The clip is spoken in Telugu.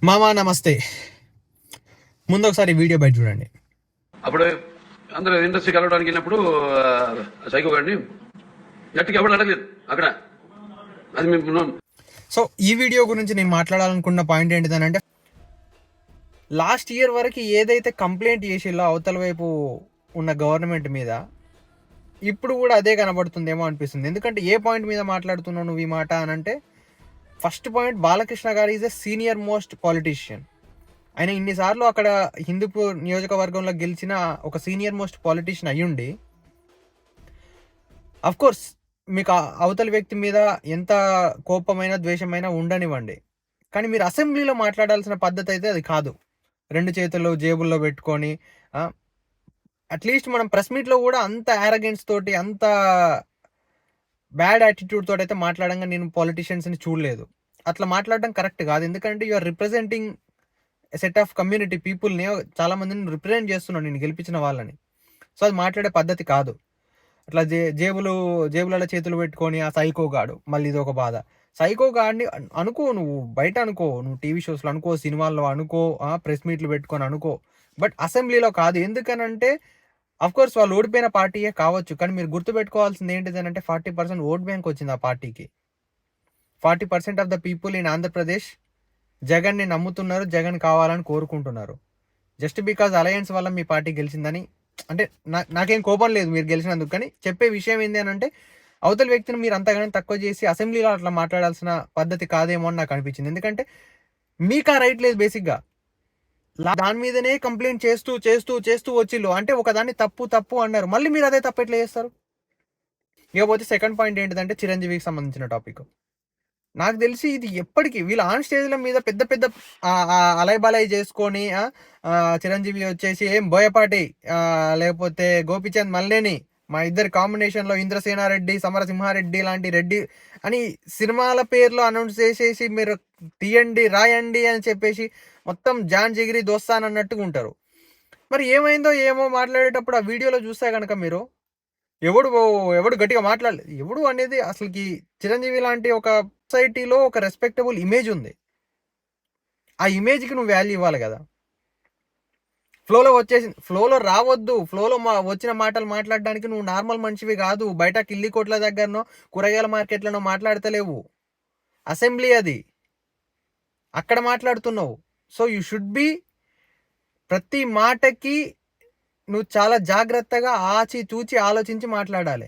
మామా నమస్తే. ముందు ఒకసారి వీడియో బయట చూడండి. అప్పుడు అందరూ ఇండస్ట్రీ కలవడానికి వెళ్ళినప్పుడు సైకో గారిని గట్టిగా ఎవరు అడగలేదు అక్కడ. అది మేము సో ఈ వీడియో గురించి నేను మాట్లాడాలనుకున్న పాయింట్ ఏంటిదనంటే, లాస్ట్ ఇయర్ వరకు ఏదైతే కంప్లైంట్ చేసిల్లో అవతల వైపు ఉన్న గవర్నమెంట్ మీద, ఇప్పుడు కూడా అదే కనబడుతుందేమో అనిపిస్తుంది. ఎందుకంటే ఏ పాయింట్ మీద మాట్లాడుతున్నావు నువ్వు ఈ మాట అని అంటే, ఫస్ట్ పాయింట్, బాలకృష్ణ గారు is a senior most politician. ఆయన ఇన్నిసార్లు అక్కడ హిందూపూర్ నియోజకవర్గంలో గెలిచిన ఒక సీనియర్ మోస్ట్ పాలిటీషియన్ అయ్యుండి, కోర్స్ మీకు అవతల వ్యక్తి మీద ఎంత కోపమైన ద్వేషమైనా ఉండనివ్వండి, కానీ మీరు అసెంబ్లీలో మాట్లాడాల్సిన పద్ధతి అయితే అది కాదు. రెండు చేతుల్లో జేబుల్లో పెట్టుకొని, అట్లీస్ట్ మనం ప్రెస్ మీట్లో కూడా అంత యారగెన్స్ తోటి, అంత బ్యాడ్ యాటిట్యూడ్ తోటి అయితే మాట్లాడంగా నేను పాలిటీషియన్స్ని చూడలేదు. అట్లా మాట్లాడడం కరెక్ట్ కాదు. ఎందుకంటే you are representing set of community పీపుల్ని, చాలా మందిని రిప్రజెంట్ చేస్తున్నాను నేను గెలిపించిన వాళ్ళని. సో అది మాట్లాడే పద్ధతి కాదు. అట్లా జేబులలో చేతులు పెట్టుకొని ఆ సైకో గాడు, మళ్ళీ ఇది ఒక బాధ. సైకో గాడిని అనుకో, నువ్వు బయట అనుకో, నువ్వు టీవీ షోస్లో అనుకో, సినిమాల్లో అనుకో, ప్రెస్ మీట్లు పెట్టుకొని అనుకో, బట్ అసెంబ్లీలో కాదు. ఎందుకనంటే కోర్స్ వాళ్ళు ఓడిపోయిన పార్టీయే కావచ్చు, కానీ మీరు గుర్తుపెట్టుకోవాల్సింది ఏంటిదనంటే 40% ఓట్ బ్యాంక్ వచ్చింది ఆ పార్టీకి. 40% of the people in Andhra Pradesh జగన్ని నమ్ముతున్నారు, జగన్ కావాలని కోరుకుంటున్నారు. జస్ట్ బికాజ్ అలయన్స్ వల్ల మీ పార్టీ గెలిచిందని అంటే నాకేం కోపం లేదు మీరు గెలిచినందుకు, కానీ చెప్పే విషయం ఏంటి అని అంటే, అవతల వ్యక్తిని మీరు అంతగానో తక్కువ చేసి అసెంబ్లీలో అట్లా మాట్లాడాల్సిన పద్ధతి కాదేమో అని నాకు అనిపించింది. ఎందుకంటే మీకు ఆ రైట్ లేదు బేసిక్గా. దాని మీదనే కంప్లైంట్ చేస్తూ చేస్తూ చేస్తూ వచ్చిళ్ళు. అంటే ఒకదాన్ని తప్పు తప్పు అన్నారు, మళ్ళీ మీరు అదే తప్పు ఎట్లా చేస్తారు? ఇకపోతే సెకండ్ పాయింట్ ఏంటిదంటే, చిరంజీవికి సంబంధించిన టాపిక్. నాకు తెలిసి ఇది ఎప్పటికీ వీళ్ళు ఆన్ స్టేజ్ల మీద పెద్ద పెద్ద అలైబలై చేసుకొని, చిరంజీవి వచ్చేసి ఏం బోయపాటి లేకపోతే గోపిచంద్ మల్లేని, మా ఇద్దరి కాంబినేషన్లో ఇంద్రసేనారెడ్డి, సమరసింహారెడ్డి లాంటి రెడ్డి అని సినిమాల పేర్లు అనౌన్స్ చేసేసి మీరు తీయండి రాయండి అని చెప్పేసి మొత్తం జాన్ జిగిరి దోస్తాన్ అన్నట్టుగా ఉంటారు. మరి ఏమైందో ఏమో మాట్లాడేటప్పుడు ఆ వీడియోలో చూస్తే కనుక మీరు ఎవడు గట్టిగా మాట్లాడలేదు. ఎవడు అనేది అసలుకి చిరంజీవి లాంటి ఒక సొసైటీలో ఒక రెస్పెక్టబుల్ ఇమేజ్ ఉంది. ఆ ఇమేజ్కి నువ్వు వాల్యూ ఇవ్వాలి కదా. ఫ్లోలో రావద్దు. ఫ్లోలో వచ్చిన మాటలు మాట్లాడడానికి నువ్వు నార్మల్ మనిషివి కాదు. బయట కిల్లి కోట్ల దగ్గరనో కూరగాయల మార్కెట్లనో మాట్లాడతలేవు. అసెంబ్లీ అది, అక్కడ మాట్లాడుతున్నావు. సో యూ షుడ్ బి ప్రతి మాటకి నువ్వు చాలా జాగ్రత్తగా ఆచి తూచి ఆలోచించి మాట్లాడాలి.